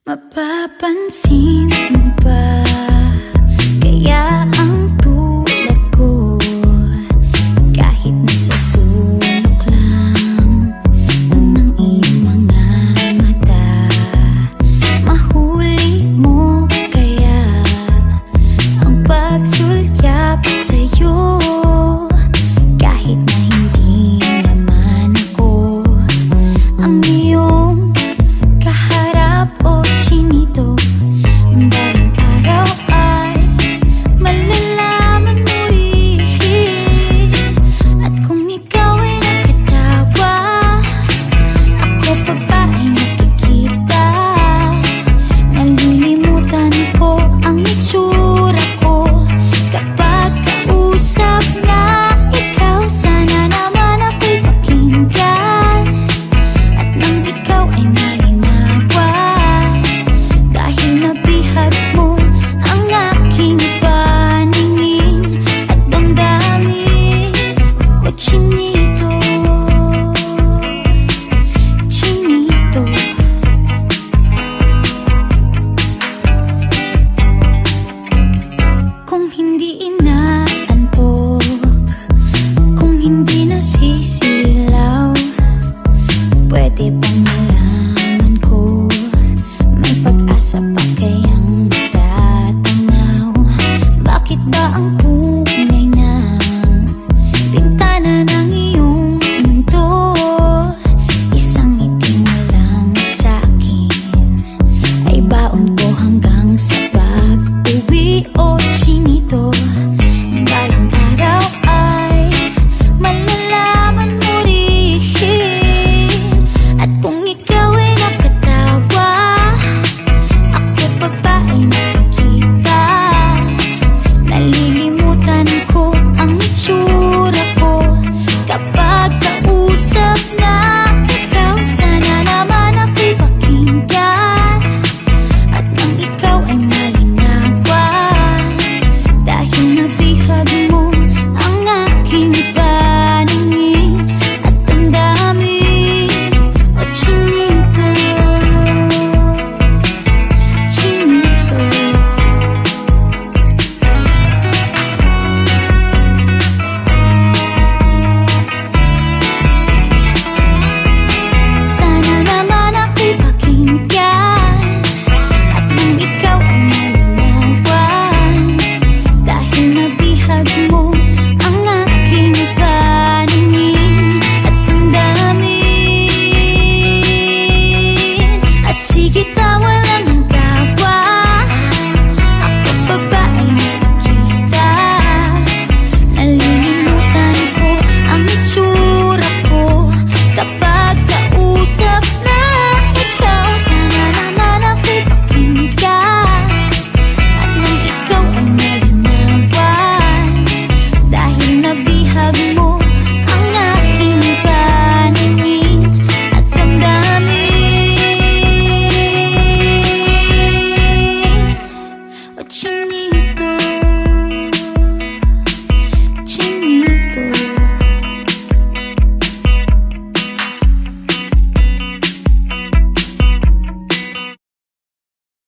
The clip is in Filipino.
Mapapansin mo ba kaya ang tulad ko, kahit nasa sulok lang ng iyong mga mata, mahuli mo kaya ang pagsulyap sa'yo, kahit na hindi naman ako ang iyong kaharap o chinito. Balang araw ay malalaman mo rin, at kung ikaw ay nakatawa, ako pa ba ay nakikita? Nalilimutan ko ang itsura ko kapag kausap na ikaw. Sana naman ako'y pakinggan, at nang ikaw ay malinawan, dahil nabihag mo ang aking paningin at damdamin. O chinito, chinito, kung hindi inaantok, kung hindi nasisilaw, pwede bang malaman ko may pag-asa pa kayang matatanaw? Bakit ba ang kulay ng bintana ng iyong mundo isang ngiti mo lang sa'kin? Ay baon ko hanggang sa pag-uwi. O chinito, balang araw ay malalaman mo rin, at kung ikaw ay nakatawa, ako pa ba ay nakikita? Nalilimutan ko ang itsura ko kapag kausap na ikaw. Sana naman ako'y pakinggan, at nang ikaw ay malinawan, dahil nabihag mo ang aking paningin at damdamin. O chinito, chinito, sana naman ako'y pakinggan, at nang ikaw ay malinawan, dahil nabihag mo ang aking paningin at damdamin. Sige, tawa